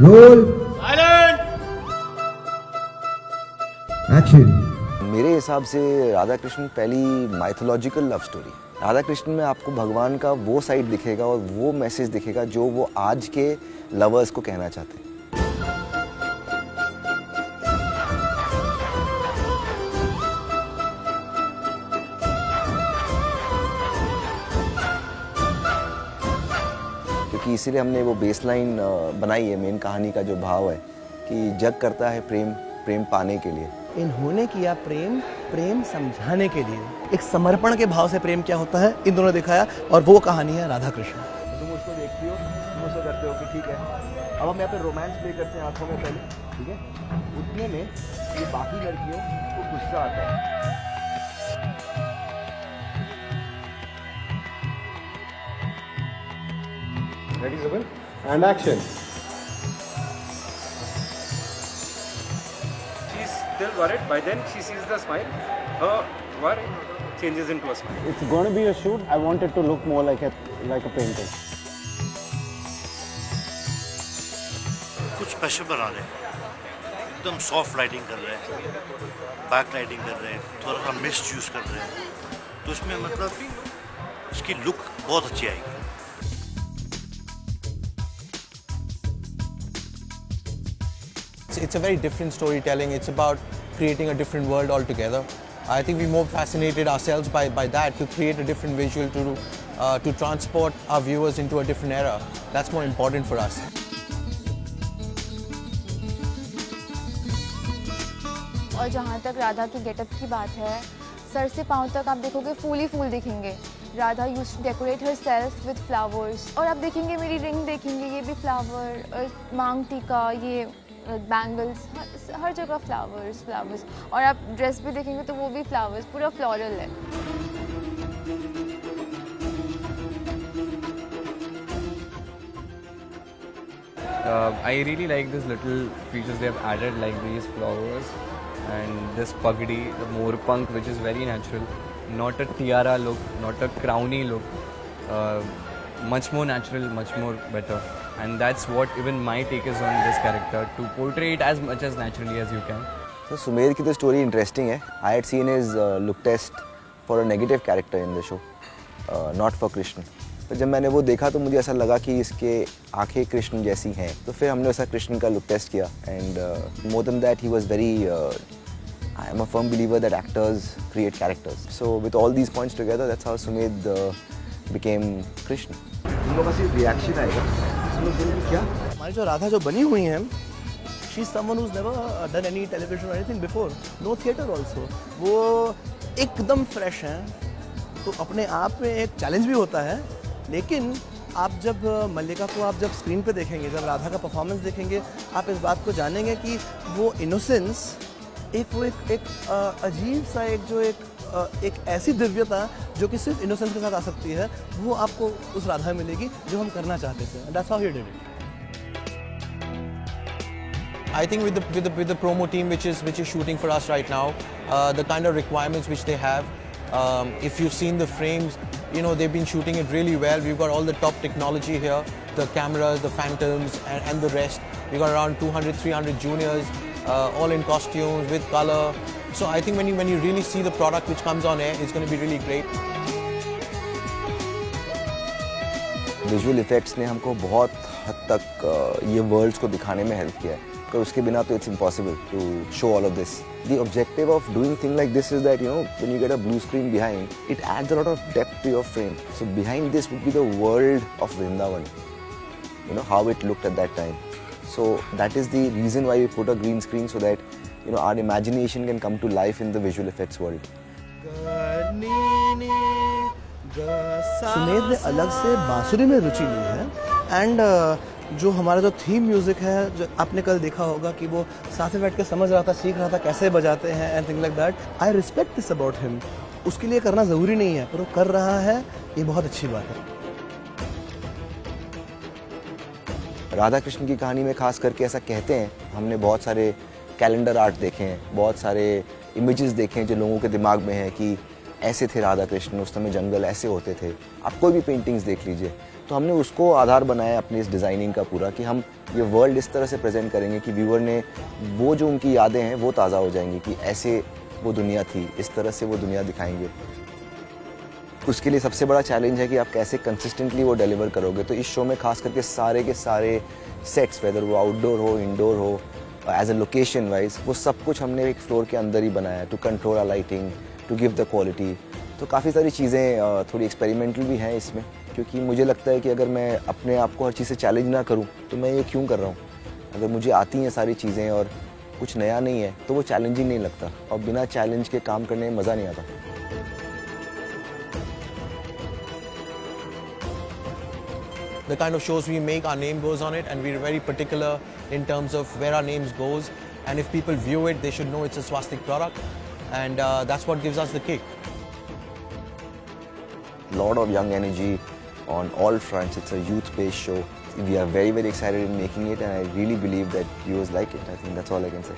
Role silent. Action. मेरे हिसाब से राधा कृष्ण पहली mythological love story. Radha Krishna में आपको भगवान का वो साइड दिखेगा और वो मैसेज दिखेगा जो वो आज के लवर्स को कहना चाहते हैं। क्योंकि इसीलिए हमने वो बेसलाइन बनाई है, मेन कहानी का जो भाव है कि जग करता है प्रेम, प्रेम पाने के लिए। इन्होंने किया प्रेम, प्रेम समझाने के लिए। एक समर्पण के भाव से प्रेम क्या होता है इन दोनों ने दिखाया, और वो कहानी है राधा कृष्ण। तुम उसको देखती हो, तुम उसको करते हो कि ठीक है, अब हम यहाँ पे रोमांस प्ले करते हैं आंखों में पहले, ठीक है। उतने में ये बाकी लड़कियों को गुस्सा आता है। Ready, Zubin? And action. She's still worried. By then, she sees the smile. Her worry changes into a smile. It's going to be a shoot. I want it to look more like a painting. कुछ special बना रहे हैं, एकदम soft lighting कर रहे हैं, back lighting कर रहे हैं, थोड़ा सा मिस्ट यूज़ कर रहे हैं, तो इसमें मतलब इसकी लुक बहुत अच्छी आएगी। It's a very different storytelling. It's about creating a different world altogether. I think we're more fascinated ourselves by that, to create a different visual, to transport our viewers into a different era. That's more important for us. और जहाँ तक राधा की getup की बात है, sir से पाँव तक आप देखोगे फूल ही फूल दिखेंगे। Radha use to decorate herself with flowers, और आप देखेंगे मेरी रिंग देखेंगे, ये भी फ्लावर, मांग टीका, ये बैंगल्स, हर जगह फ्लावर्स फ्लावर्स, और आप ड्रेस भी देखेंगे तो वो भी फ्लावर्स, पूरा फ्लोरल है। I really like these little features they have added, like these flowers and this pagdi, the morpunk, which is very natural, not a tiara look, not a crowny look, much more natural, much more better, and that's what even my take is on this character, to portray it as much as naturally as you can. So Sumer की तो story interesting है। I had seen his look test for a negative character in the show, not for Krishna. तो जब मैंने वो देखा तो मुझे ऐसा लगा कि इसके आंखें कृष्ण जैसी हैं, तो फिर हमने उसका कृष्ण का लुक टेस्ट किया, and more than that he was very I am a firm believer that actors create characters. So with all these points together, that's how Sumedh became Krishna. तुम लोगों का सिर्फ रिएक्शन आएगा, तुम लोग बोलोगे क्या? हमारी जो राधा जो बनी हुई हैं, she is someone who's never done any television or anything before, no theater also. वो एकदम फ्रेश हैं, तो अपने आप में एक चैलेंज भी होता है, लेकिन आप जब मल्लिका को आप जब स्क्रीन पे देखेंगे, जब राधा का परफॉर्मेंस देखेंगे, आप इस बात को जानेंगे कि वो इनोसेंस एक अजीब सा एक ऐसी दिव्यता जो कि सिर्फ इनोसेंस के साथ आ सकती है, वो आपको उस राधा में मिलेगी जो हम करना चाहते थे। That's how he did it. I think with the promo team which is shooting for us right now, the kind of requirements which they have, if you've seen the frames, you know they've been shooting it really well. We've got all the top technology here, the cameras, the phantoms, and the rest. We've got around 200-300 juniors, all in costumes with color. So I think when you really see the product which comes on air, it's going to be really great. Visual effects ने हमको बहुत हद तक ये world's को दिखाने में help किया है, तो उसके बिना तो it's impossible to show all of this. The objective of doing thing like this is that when you get a blue screen behind, it adds a lot of depth to your frame. So behind this would be the world of Vrindavan, how it looked at that time. So that is the reason why we put a green screen, so that our imagination can come to life in the visual effects world. Sumedh ने अलग से बांसुरी में रुचि ली है, and जो हमारा जो theme music है, जो आपने कल देखा होगा कि वो साथ में बैठ के समझ रहा था, सीख रहा था कैसे बजाते हैं and thing like that. I respect this about him. उसके लिए करना ज़रूरी नहीं है, पर वो कर रहा है, ये बहुत अच्छी बात है। राधा कृष्ण की कहानी में खास करके ऐसा कहते हैं, हमने बहुत सारे कैलेंडर आर्ट देखे हैं, बहुत सारे इमेजेस देखे हैं जो लोगों के दिमाग में है कि ऐसे थे राधा कृष्ण, उस समय जंगल ऐसे होते थे। आप कोई भी पेंटिंग्स देख लीजिए, तो हमने उसको आधार बनाया अपनी इस डिज़ाइनिंग का पूरा कि हम ये वर्ल्ड इस तरह से प्रेजेंट करेंगे कि व्यूअर ने वो जो उनकी यादें हैं वो ताज़ा हो जाएंगी कि ऐसे वो दुनिया थी, इस तरह से वो दुनिया दिखाएंगे। उसके लिए सबसे बड़ा चैलेंज है कि आप कैसे कंसिस्टेंटली वो डिलीवर करोगे। तो इस शो में खास करके सारे के सारे सेट्स, वेदर वो आउटडोर हो, इंडोर हो, एज अ लोकेशन वाइज, वो सब कुछ हमने एक फ्लोर के अंदर ही बनाया to control our lighting, to give the quality. तो काफ़ी सारी चीज़ें थोड़ी एक्सपेरिमेंटल भी हैं इसमें, क्योंकि मुझे लगता है कि अगर मैं अपने आप को हर चीज़ से चैलेंज ना करूं तो मैं ये क्यों कर रहा हूं। अगर मुझे आती हैं सारी चीज़ें और कुछ नया नहीं है तो वो चैलेंजिंग नहीं लगता, और बिना चैलेंज के काम करने में मज़ा नहीं आता। The kind of shows we make, our name goes on it, and we're very particular in terms of where our names goes. And if people view it, they should know it's a Swastik product, and that's what gives us the kick. Lot of young energy on all fronts. It's a youth-based show. We are very, very excited in making it, and I really believe that viewers like it. I think that's all I can say.